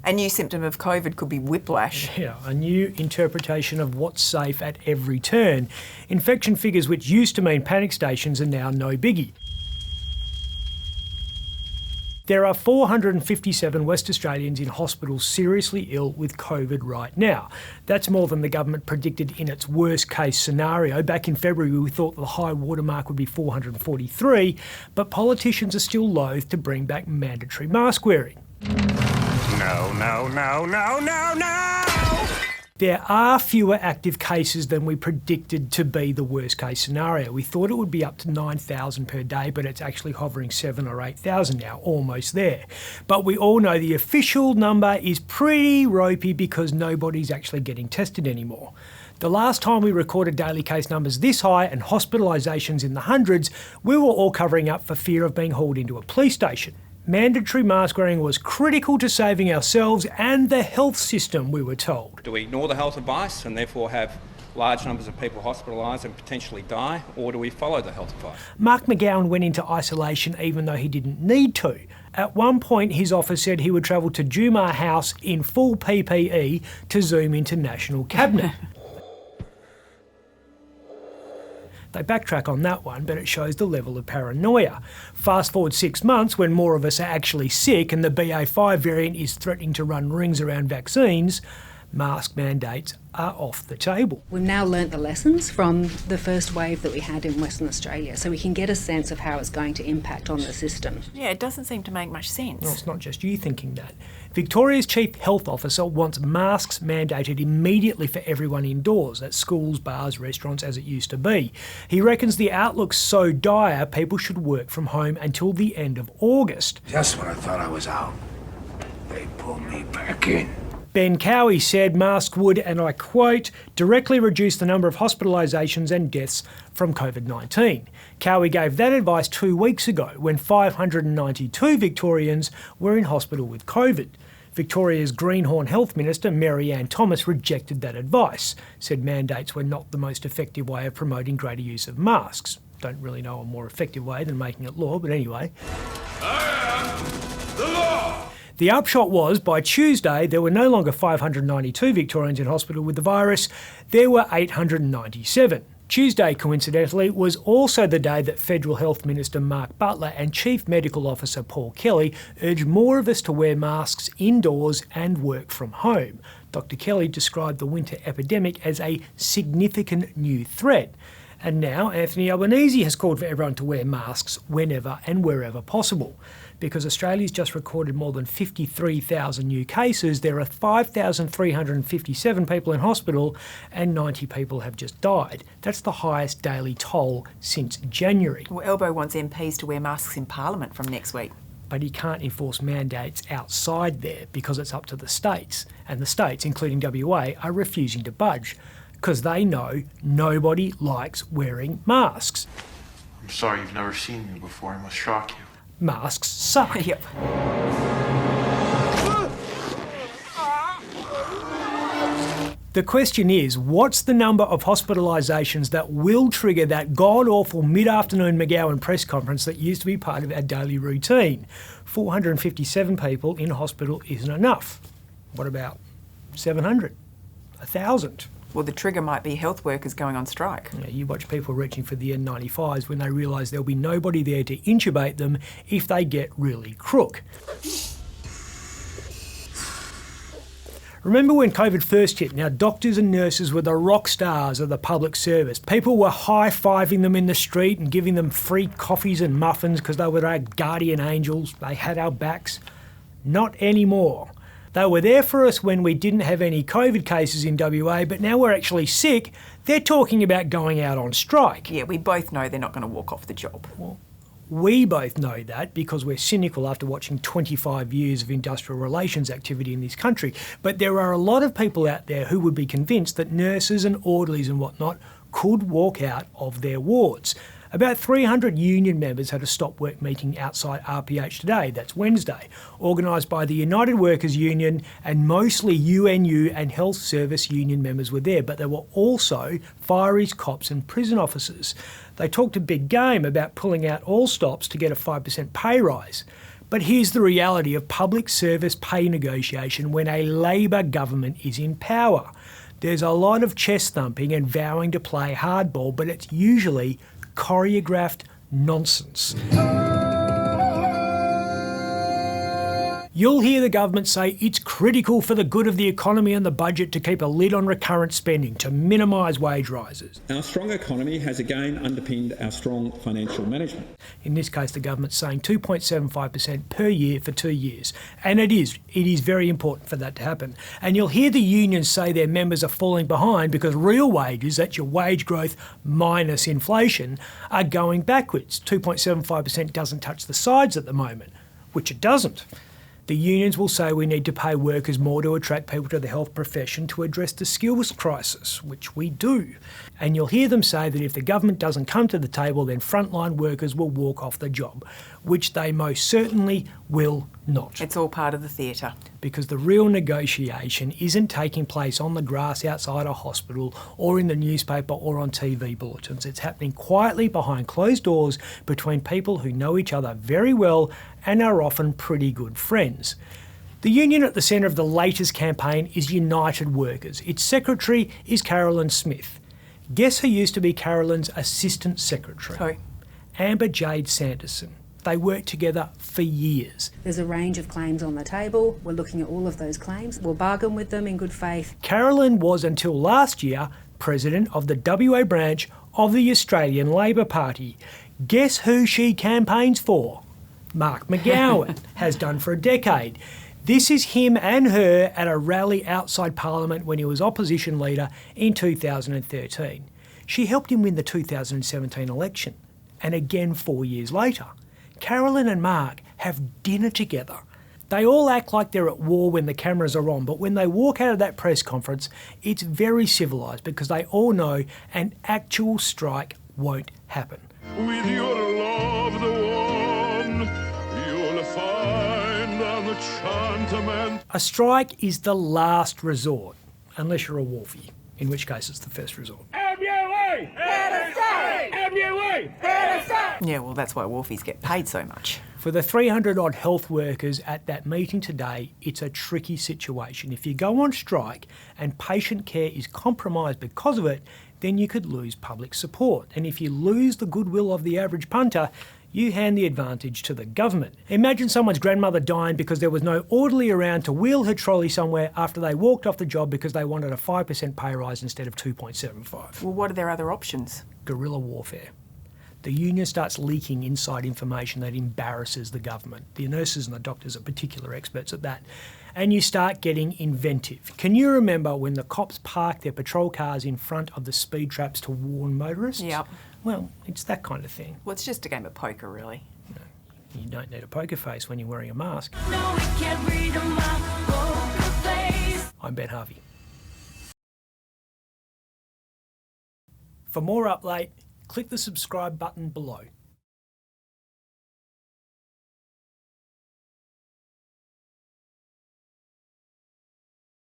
A new symptom of COVID could be whiplash. Yeah, a new interpretation of what's safe at every turn. Infection figures which used to mean panic stations are now no biggie. There are 457 West Australians in hospital seriously ill with COVID right now. That's more than the government predicted in its worst case scenario. Back in February, we thought the high watermark would be 443, but politicians are still loath to bring back mandatory mask wearing. No, no, no, no, no, no! There are fewer active cases than we predicted to be the worst case scenario. We thought it would be up to 9,000 per day, but it's actually hovering 7,000 or 8,000 now, almost there. But we all know the official number is pretty ropey because nobody's actually getting tested anymore. The last time we recorded daily case numbers this high and hospitalisations in the hundreds, we were all covering up for fear of being hauled into a police station. Mandatory mask wearing was critical to saving ourselves and the health system, we were told. Do we ignore the health advice and therefore have large numbers of people hospitalised and potentially die, or do we follow the health advice? Mark McGowan went into isolation even though he didn't need to. At one point, his office said he would travel to Jumar House in full PPE to Zoom into National Cabinet. They backtrack on that one, but it shows the level of paranoia. Fast forward 6 months when more of us are actually sick and the BA5 variant is threatening to run rings around vaccines, mask mandates are off the table. We've now learnt the lessons from the first wave that we had in Western Australia, so we can get a sense of how it's going to impact on the system. Yeah, it doesn't seem to make much sense. No, it's not just you thinking that. Victoria's Chief Health Officer wants masks mandated immediately for everyone indoors, at schools, bars, restaurants, as it used to be. He reckons the outlook's so dire, people should work from home until the end of August. Just when I thought I was out, they pulled me back in. Ben Harvey said masks would, and I quote, directly reduce the number of hospitalisations and deaths from COVID-19. Harvey gave that advice 2 weeks ago when 592 Victorians were in hospital with COVID. Victoria's Greenhorn Health Minister, Mary Ann Thomas, rejected that advice, said mandates were not the most effective way of promoting greater use of masks. Don't really know a more effective way than making it law, but anyway. I am the law! The upshot was, by Tuesday, there were no longer 592 Victorians in hospital with the virus, there were 897. Tuesday, coincidentally, was also the day that Federal Health Minister Mark Butler and Chief Medical Officer Paul Kelly urged more of us to wear masks indoors and work from home. Dr. Kelly described the winter epidemic as a significant new threat. And now Anthony Albanese has called for everyone to wear masks whenever and wherever possible. Because Australia's just recorded more than 53,000 new cases, there are 5,357 people in hospital and 90 people have just died. That's the highest daily toll since January. Well, Elbow wants MPs to wear masks in Parliament from next week. But he can't enforce mandates outside there because it's up to the states. And the states, including WA, are refusing to budge because they know nobody likes wearing masks. I'm sorry you've never seen me before. I must shock you. Masks suck. Yep. The question is, what's the number of hospitalisations that will trigger that god-awful mid-afternoon McGowan press conference that used to be part of our daily routine? 457 people in hospital isn't enough. What about 700? 1,000? Well, the trigger might be health workers going on strike. Yeah, you watch people reaching for the N95s when they realise there'll be nobody there to intubate them if they get really crook. Remember when COVID first hit? Now, doctors and nurses were the rock stars of the public service. People were high-fiving them in the street and giving them free coffees and muffins because they were our guardian angels. They had our backs. Not anymore. They were there for us when we didn't have any COVID cases in WA, but now we're actually sick. They're talking about going out on strike. Yeah, we both know they're not going to walk off the job. Well, we both know that because we're cynical after watching 25 years of industrial relations activity in this country. But there are a lot of people out there who would be convinced that nurses and orderlies and whatnot could walk out of their wards. About 300 union members had a stop work meeting outside RPH today, that's Wednesday, organised by the United Workers Union, and mostly UNU and Health Service Union members were there, but there were also fireys, cops and prison officers. They talked a big game about pulling out all stops to get a 5% pay rise. But here's the reality of public service pay negotiation when a Labor government is in power. There's a lot of chest thumping and vowing to play hardball, but it's usually choreographed nonsense. You'll hear the government say it's critical for the good of the economy and the budget to keep a lid on recurrent spending to minimise wage rises. Our strong economy has again underpinned our strong financial management. In this case, the government's saying 2.75% per year for 2 years. And it is very important for that to happen. And you'll hear the unions say their members are falling behind because real wages, that's your wage growth minus inflation, are going backwards. 2.75% doesn't touch the sides at the moment, which it doesn't. The unions will say we need to pay workers more to attract people to the health profession to address the skills crisis, which we do. And you'll hear them say that if the government doesn't come to the table, then frontline workers will walk off the job, which they most certainly will not. It's all part of the theatre. Because the real negotiation isn't taking place on the grass outside a hospital or in the newspaper or on TV bulletins. It's happening quietly behind closed doors between people who know each other very well and are often pretty good friends. The union at the centre of the latest campaign is United Workers. Its secretary is Carolyn Smith. Guess who used to be Carolyn's assistant secretary? Who? Amber Jade Sanderson. They worked together for years. There's a range of claims on the table. We're looking at all of those claims. We'll bargain with them in good faith. Carolyn was until last year president of the WA branch of the Australian Labor Party. Guess who she campaigns for? Mark McGowan has done for a decade. This is him and her at a rally outside Parliament when he was opposition leader in 2013. She helped him win the 2017 election. And again 4 years later. Carolyn and Mark have dinner together. They all act like they're at war when the cameras are on, but when they walk out of that press conference, it's very civilised because they all know an actual strike won't happen. With your love, the one you'll find an enchantment. A strike is the last resort, unless you're a Wolfie, in which case it's the first resort. Yeah, well, that's why Wolfies get paid so much. For the 300 odd health workers at that meeting today, it's a tricky situation. If you go on strike and patient care is compromised because of it, then you could lose public support. And if you lose the goodwill of the average punter, you hand the advantage to the government. Imagine someone's grandmother dying because there was no orderly around to wheel her trolley somewhere after they walked off the job because they wanted a 5% pay rise instead of 2.75. Well, what are their other options? Guerrilla warfare. The union starts leaking inside information that embarrasses the government. The nurses and the doctors are particular experts at that. And you start getting inventive. Can you remember when the cops parked their patrol cars in front of the speed traps to warn motorists? Yep. Well, it's that kind of thing. Well, it's just a game of poker, really. You don't need a poker face when you're wearing a mask. No, we can't read my poker face. I'm Ben Harvey. For more update, click the subscribe button below.